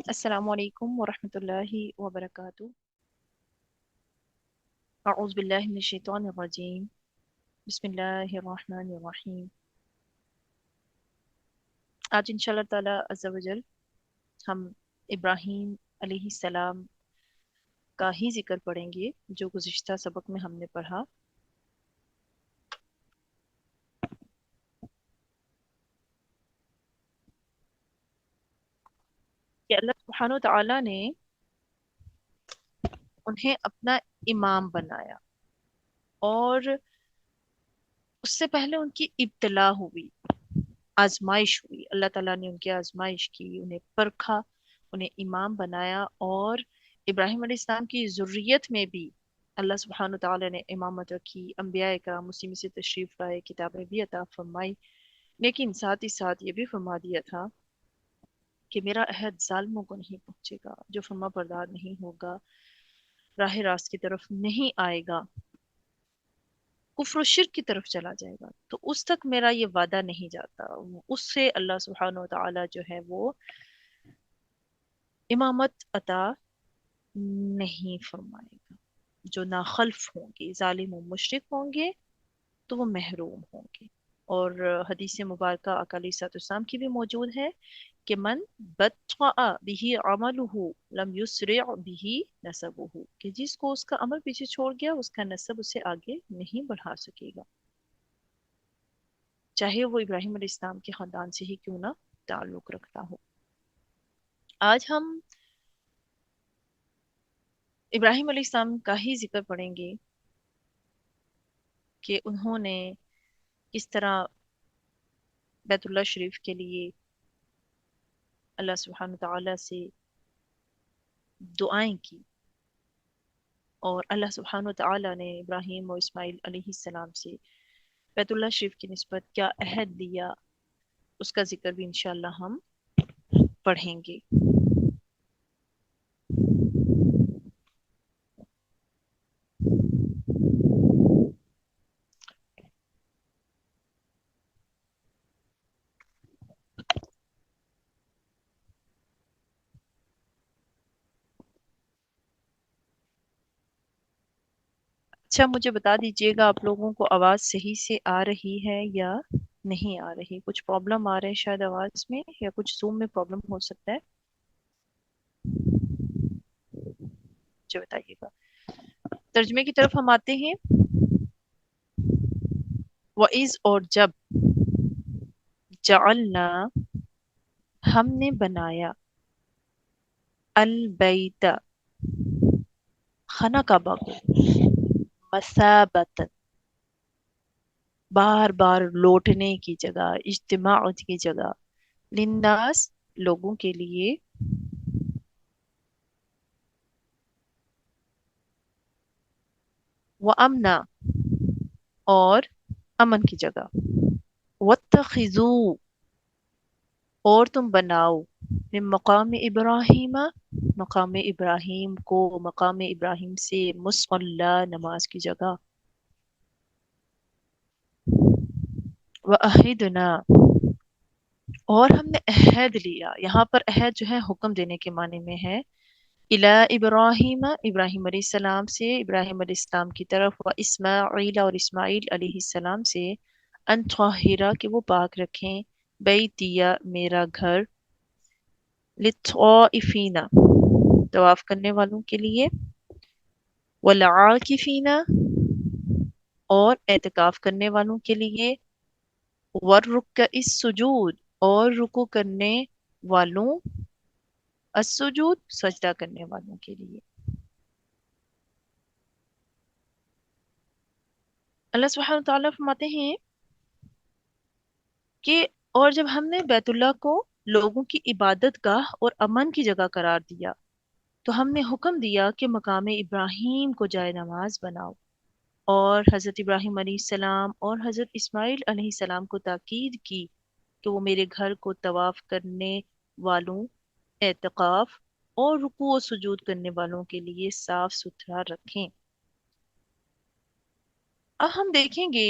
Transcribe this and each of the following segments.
السلام علیکم ورحمۃ اللہ وبرکاتہ۔ اعوذ باللہ من الشیطان الرجیم، بسم اللہ الرحمن الرحیم۔ آج ان شاء اللہ تعالی عز و جل ہم ابراہیم علیہ السلام کا ہی ذکر پڑھیں گے جو گزشتہ سبق میں ہم نے پڑھا کہ اللہ سبحانہ و تعالی نے انہیں اپنا امام بنایا، اور اس سے پہلے ان کی ابتلا ہوئی، آزمائش ہوئی۔ اللہ تعالیٰ نے ان کی آزمائش کی، انہیں پرکھا، انہیں امام بنایا، اور ابراہیم علیہ السلام کی ذریت میں بھی اللہ سبحانہ تعالیٰ نے امامت رکھی، انبیاء کرام اسی میں سے تشریف لائے، کتابیں بھی عطا فرمائی، لیکن ساتھ ہی ساتھ یہ بھی فرما دیا تھا کہ میرا عہد ظالموں کو نہیں پہنچے گا، جو فرما بردار نہیں ہوگا، راہ راست کی طرف نہیں آئے گا، کفر و شرک کی طرف چلا جائے گا، تو اس تک میرا یہ وعدہ نہیں جاتا۔ اس سے اللہ سبحانہ و تعالیٰ جو ہے وہ امامت عطا نہیں فرمائے گا۔ جو ناخلف ہوں گے، ظالم و مشرک ہوں گے، تو وہ محروم ہوں گے۔ اور حدیث مبارکہ آقا علیہ الصلوۃ والسلام کی بھی موجود ہے کہ من بطأ به عمله لم يسرع به نسبه، کہ جس کو اس کا عمل پیچھے چھوڑ گیا، اس کا نسب اسے آگے نہیں بڑھا سکے گا، چاہے وہ ابراہیم علیہ السلام کے خاندان سے ہی کیوں نہ تعلق رکھتا ہو۔ آج ہم ابراہیم علیہ السلام کا ہی ذکر پڑھیں گے کہ انہوں نے کس طرح بیت اللہ شریف کے لیے اللہ سبحانہ تعالیٰ سے دعائیں کی، اور اللہ سبحانہ تعالیٰ نے ابراہیم اور اسماعیل علیہ السلام سے بیت اللہ شریف کی نسبت کیا عہد لیا، اس کا ذکر بھی انشاءاللہ ہم پڑھیں گے۔ اچھا، مجھے بتا دیجئے گا آپ لوگوں کو آواز صحیح سے آ رہی ہے یا نہیں آ رہی؟ کچھ پرابلم آ رہے ہیں شاید آواز میں، یا کچھ زوم میں پرابلم ہو سکتا ہے، مجھے بتائیے گا۔ ترجمے کی طرف ہم آتے ہیں۔ وَإِذْ، اور جب، جعلنا، ہم نے بنایا، البیت، خانہ کعبہ کو، مثابت، بار بار لوٹنے کی جگہ، اجتماع کی جگہ، للناس، لوگوں کے لیے، وامنا، اور امن کی جگہ، واتخذوا، اور تم بناؤ، من مقام ابراہیم، مقام ابراہیم کو، مقام ابراہیم سے، مصلی، نماز کی جگہ، وعہدنا، اور ہم نے عہد لیا۔ یہاں پر عہد جو ہے حکم دینے کے معنی میں ہے، الی ابراہیم، ابراہیم علیہ السلام سے، ابراہیم علیہ السلام کی طرف، و اسماعیل، اور اسماعیل علیہ السلام سے، ان طاہرہ، کہ وہ پاک رکھیں، بیتیا، میرا گھر، للطائفین، طواف کرنے والوں کے لیے، والعاکفین، اور اعتکاف کرنے والوں کے لیے، والرکع السجود، اور رکوع کرنے والوں، السجود، سجدہ کرنے والوں کے لیے۔ اللہ سبحانہ وتعالیٰ فرماتے ہیں کہ اور جب ہم نے بیت اللہ کو لوگوں کی عبادت گاہ اور امن کی جگہ قرار دیا، تو ہم نے حکم دیا کہ مقام ابراہیم کو جائے نماز بناؤ، اور حضرت ابراہیم علیہ السلام اور حضرت اسماعیل علیہ السلام کو تاکید کی کہ وہ میرے گھر کو طواف کرنے والوں، اعتکاف اور رکوع و سجود کرنے والوں کے لیے صاف ستھرا رکھیں۔ اب ہم دیکھیں گے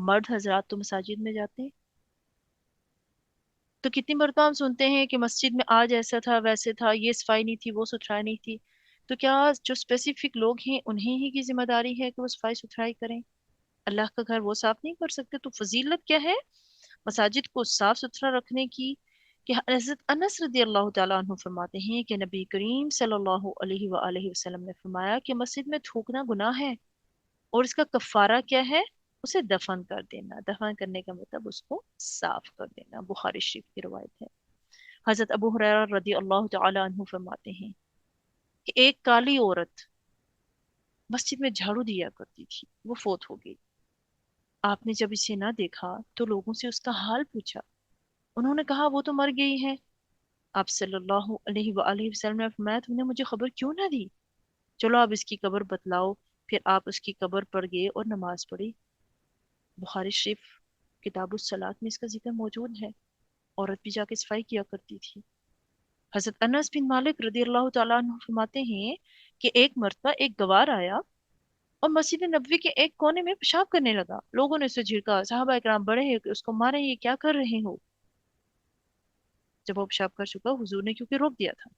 مرد حضرات تو مساجد میں جاتے ہیں، تو کتنی مرتبہ ہم سنتے ہیں کہ مسجد میں آج ایسا تھا ویسے تھا، یہ صفائی نہیں تھی وہ ستھرائی نہیں تھی. تو کیا جو اسپیسیفک لوگ ہیں انہیں ہی کی ذمہ داری ہے کہ وہ صفائی ستھرائی کریں؟ اللہ کا گھر وہ صاف نہیں کر سکتے؟ تو فضیلت کیا ہے مساجد کو صاف ستھرا رکھنے کی؟ کہ حضرت انس رضی اللہ تعالیٰ عنہ فرماتے ہیں کہ نبی کریم صلی اللہ علیہ وآلہ وسلم نے فرمایا کہ مسجد میں تھوکنا گناہ ہے، اور اس کا کفارہ کیا ہے؟ اسے دفن کر دینا. دفن کرنے کا مطلب اس کو صاف کر دینا. بخاری شریف کی روایت ہے. حضرت ابو ہریرہ رضی اللہ تعالی عنہ فرماتے ہیں کہ ایک کالی عورت مسجد میں جھاڑو دیا کرتی تھی، وہ فوت ہو گئی. آپ نے جب اسے نہ دیکھا تو لوگوں سے اس کا حال پوچھا. انہوں نے کہا وہ تو مر گئی ہے. آپ صلی اللہ علیہ وآلہ وسلم نے فرمایا تم نے مجھے خبر کیوں نہ دی؟ چلو آپ اس کی قبر بتلاؤ. پھر آپ اس کی قبر پر گئے اور نماز پڑھی. بخاری شریف کتاب الصلاۃ میں اس کا ذکر موجود ہے. عورت بھی جا کے صفائی کیا کرتی تھی. حضرت انس بن مالک رضی اللہ تعالیٰ عنہ فرماتے ہیں کہ ایک مرتبہ ایک گوار آیا اور مسجد نبوی کے ایک کونے میں پیشاب کرنے لگا. لوگوں نے اسے جھڑکا. صحابہ اکرام بڑے ہیں کہ اس کو مارے، یہ کیا کر رہے ہو؟ جب وہ پیشاب کر چکا حضور نے کیونکہ روک دیا تھا،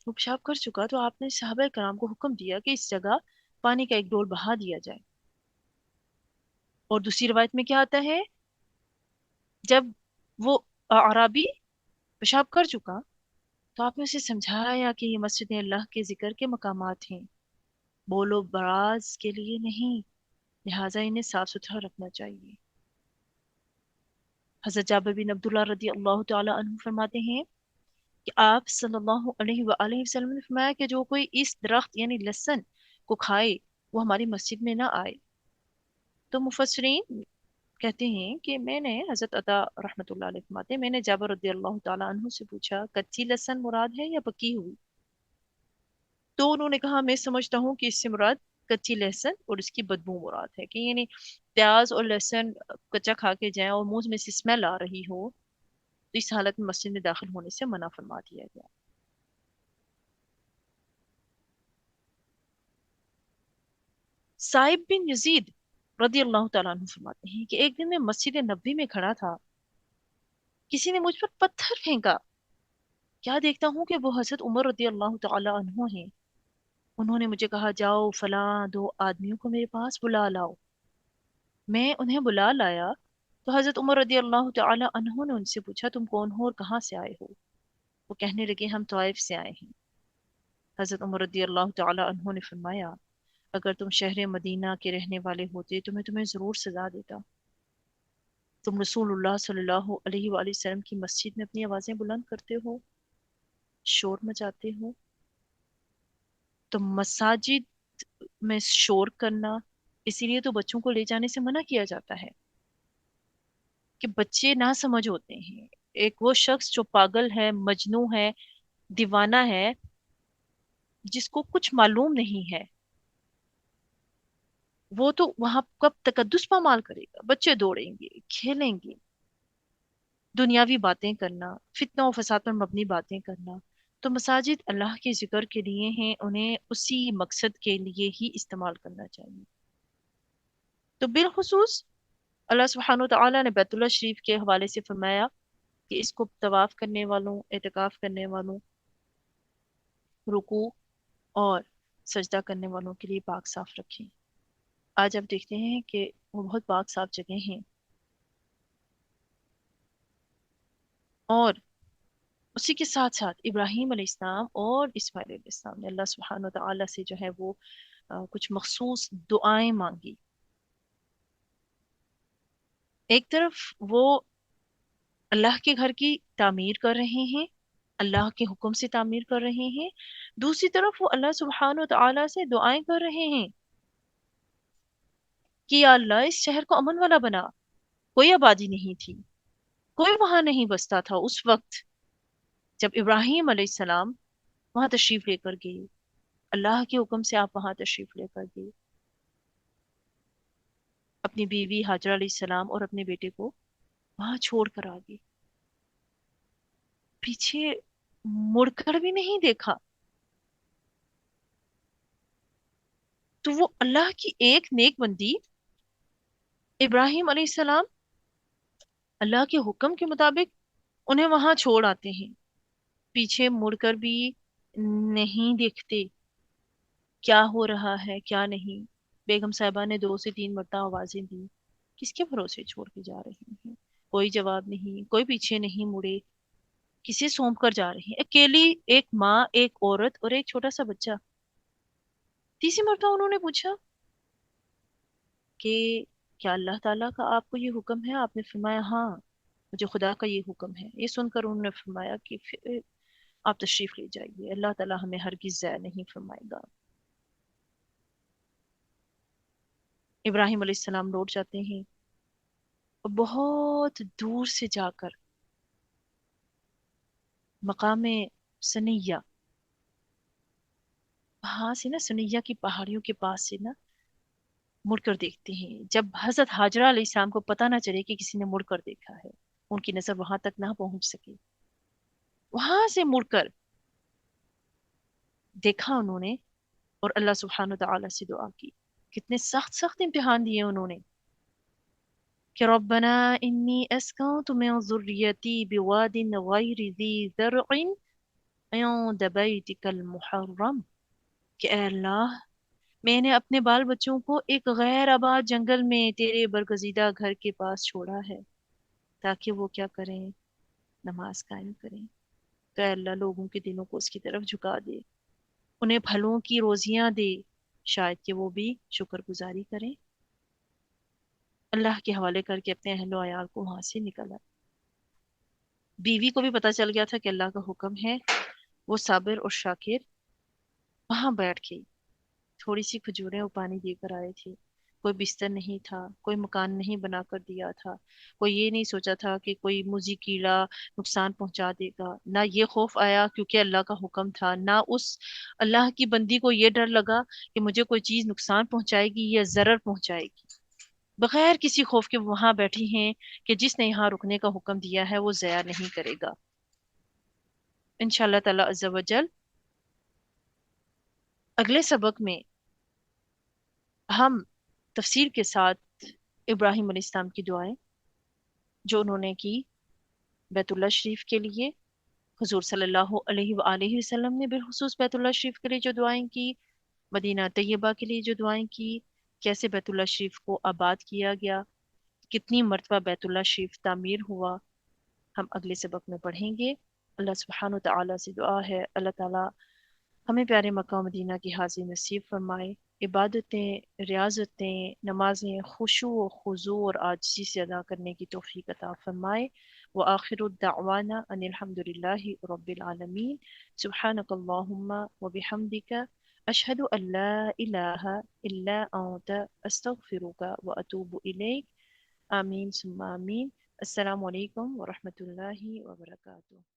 وہ پیشاب کر چکا تو آپ نے صحابہ کرام کو حکم دیا کہ اس جگہ پانی کا ایک ڈول بہا دیا جائے. اور دوسری روایت میں کیا آتا ہے، جب وہ اعرابی پیشاب کر چکا تو آپ نے اسے سمجھایا کہ یہ مسجد اللہ کے ذکر کے مقامات ہیں، بولو براز کے لیے نہیں، لہٰذا انہیں صاف ستھرا رکھنا چاہیے. حضرت جابر بن عبداللہ رضی اللہ تعالی عنہ فرماتے ہیں کہ آپ صلی اللہ علیہ وآلہ وسلم نے فرمایا کہ جو کوئی اس درخت یعنی لہسن کو کھائے وہ ہماری مسجد میں نہ آئے. تو مفسرین کہتے ہیں کہ میں نے حضرت عطا رحمۃ اللہ علیہ فرماتے ہیں میں نے جابر رضی اللہ تعالیٰ عنہ سے پوچھا کچی لہسن مراد ہے یا پکی ہوئی؟ تو انہوں نے کہا میں سمجھتا ہوں کہ اس سے مراد کچی لہسن اور اس کی بدبو مراد ہے، کہ یعنی پیاز اور لہسن کچا کھا کے جائیں اور منہ میں سے اسمیل آ رہی ہو تو اس حالت میں مسجد میں داخل ہونے سے منع فرما دیا گیا. صائب بن یزید رضی اللہ تعالیٰ عنہ فرماتے ہیں کہ ایک دن میں مسجد نبوی میں کھڑا تھا، کسی نے مجھ پر پتھر پھینکا. کیا دیکھتا ہوں کہ وہ حضرت عمر رضی اللہ تعالیٰ عنہ ہیں. انہوں نے مجھے کہا جاؤ فلاں دو آدمیوں کو میرے پاس بلا لاؤ. میں انہیں بلا لایا تو حضرت عمر رضی اللہ تعالیٰ عنہ نے ان سے پوچھا تم کون ہو اور کہاں سے آئے ہو؟ وہ کہنے لگے ہم طائف سے آئے ہیں. حضرت عمر رضی اللہ تعالیٰ عنہ نے فرمایا اگر تم شہر مدینہ کے رہنے والے ہوتے تو میں تمہیں ضرور سزا دیتا. تم رسول اللہ صلی اللہ علیہ وآلہ وسلم کی مسجد میں اپنی آوازیں بلند کرتے ہو، شور مچاتے ہو. تو مساجد میں شور کرنا، اسی لیے تو بچوں کو لے جانے سے منع کیا جاتا ہے کہ بچے نہ سمجھ ہوتے ہیں. ایک وہ شخص جو پاگل ہے، مجنوں ہے، دیوانہ ہے، جس کو کچھ معلوم نہیں ہے، وہ تو وہاں کب تقدس پامال کرے گا. بچے دوڑیں گے، کھیلیں گے، دنیاوی باتیں کرنا، فتنہ و فساد پر مبنی باتیں کرنا. تو مساجد اللہ کے ذکر کے لیے ہیں، انہیں اسی مقصد کے لیے ہی استعمال کرنا چاہیے. تو بالخصوص اللہ سبحانہ و تعالیٰ نے بیت اللہ شریف کے حوالے سے فرمایا کہ اس کو طواف کرنے والوں، اعتکاف کرنے والوں، رکوع اور سجدہ کرنے والوں کے لیے پاک صاف رکھیں. آج آپ دیکھتے ہیں کہ وہ بہت پاک صاف جگہ ہیں، اور اسی کے ساتھ ساتھ ابراہیم علیہ السلام اور اسماعیل علیہ السلام نے اللہ سبحانہ وتعالی سے جو ہے وہ کچھ مخصوص دعائیں مانگی. ایک طرف وہ اللہ کے گھر کی تعمیر کر رہے ہیں، اللہ کے حکم سے تعمیر کر رہے ہیں، دوسری طرف وہ اللہ سبحانہ وتعالی سے دعائیں کر رہے ہیں کہ یا اللہ اس شہر کو امن والا بنا. کوئی آبادی نہیں تھی، کوئی وہاں نہیں بستا تھا اس وقت جب ابراہیم علیہ السلام وہاں تشریف لے کر گئے. اللہ کے حکم سے آپ وہاں تشریف لے کر گئے، اپنی بیوی ہاجرہ علیہ السلام اور اپنے بیٹے کو وہاں چھوڑ کر آ گئے، پیچھے مڑ کر بھی نہیں دیکھا. تو وہ اللہ کی ایک نیک بندی ابراہیم علیہ السلام اللہ کے حکم کے مطابق انہیں وہاں چھوڑ آتے ہیں، پیچھے مڑ کر بھی نہیں دیکھتے کیا ہو رہا ہے کیا نہیں۔ بیگم صاحبہ نے 2 سے 3 مرتبہ آوازیں دی، کس کے بھروسے چھوڑ کے جا رہی ہیں؟ کوئی جواب نہیں، کوئی پیچھے نہیں مڑے، کسے سونپ کر جا رہی ہیں؟ اکیلی ایک ماں، ایک عورت اور ایک چھوٹا سا بچہ۔ تیسری مرتبہ انہوں نے پوچھا کہ کیا اللہ تعالیٰ کا آپ کو یہ حکم ہے؟ آپ نے فرمایا ہاں، مجھے خدا کا یہ حکم ہے۔ یہ سن کر انہوں نے فرمایا کہ پھر آپ تشریف لے جائیے، اللہ تعالیٰ ہمیں ہرگز ضائع نہیں فرمائے گا۔ ابراہیم علیہ السلام لوٹ جاتے ہیں اور بہت دور سے جا کر مقام سنیہ، وہاں سے نا سنیہ کی پہاڑیوں کے پاس سے نا مڑ کر دیکھتے ہیں، جب حضرت حاجرہ علیہ السلام کو پتہ نہ چلے کہ کسی نے مڑ کر دیکھا ہے، ان کی نظر وہاں تک نہ پہنچ سکے، وہاں سے مڑ کر دیکھا انہوں نے اور اللہ سبحانہ وتعالی سے دعا کی۔ کتنے سخت سخت امتحان دیے انہوں نے کہ ربنا انی اسکنت من ذریتی بواد غیر ذی زرع عند بیتک المحرم، کہ اے اللہ میں نے اپنے بال بچوں کو ایک غیر آباد جنگل میں تیرے برگزیدہ گھر کے پاس چھوڑا ہے تاکہ وہ کیا کریں؟ نماز قائم کریں۔ تو اے اللہ لوگوں کے دلوں کو اس کی طرف جھکا دے، انہیں پھلوں کی روزیاں دے، شاید کہ وہ بھی شکر گزاری کریں۔ اللہ کے حوالے کر کے اپنے اہل و عیال کو وہاں سے نکلا۔ بیوی کو بھی پتا چل گیا تھا کہ اللہ کا حکم ہے، وہ صابر اور شاکر وہاں بیٹھ گئی، تھوڑی سی کھجوریں اور پانی دے کر آئے تھے۔ کوئی بستر نہیں تھا، کوئی مکان نہیں بنا کر دیا تھا، کوئی یہ نہیں سوچا تھا کہ کوئی موذی کیڑا نقصان پہنچا دے گا، نہ یہ خوف آیا کیونکہ اللہ کا حکم تھا، نہ اس اللہ کی بندی کو یہ ڈر لگا کہ مجھے کوئی چیز نقصان پہنچائے گی یا ضرر پہنچائے گی۔ بغیر کسی خوف کے وہاں بیٹھی ہیں کہ جس نے یہاں رکنے کا حکم دیا ہے وہ ضیاع نہیں کرے گا۔ انشاءاللہ تعالی عز و جل اگلے سبق میں ہم تفسیر کے ساتھ ابراہیم علیہ السلام کی دعائیں جو انہوں نے کی بیت اللہ شریف کے لیے، حضور صلی اللہ علیہ وآلہ وسلم نے بالخصوص بیت اللہ شریف کے لیے جو دعائیں کی، مدینہ طیبہ کے لیے جو دعائیں کی، کیسے بیت اللہ شریف کو آباد کیا گیا، کتنی مرتبہ بیت اللہ شریف تعمیر ہوا، ہم اگلے سبق میں پڑھیں گے۔ اللہ سبحانہ وتعالی سے دعا ہے اللہ تعالی ہمیں پیارے مکہ و مدینہ کی حاضری نصیب فرمائے، عبادتیں، ریاضتیں، نمازیں خشوع و خضوع اور عاجزی سے ادا کرنے کی توفیق عطا فرمائے۔ وآخر الدعوانا ان الحمد للہ رب العالمین۔ سبحانک اللہم وبحمدک اشہد ان لا الہ الا انت استغفرک واتوب الیک۔ آمین ثم آمین۔ السلام علیکم ورحمۃ اللہ وبرکاتہ۔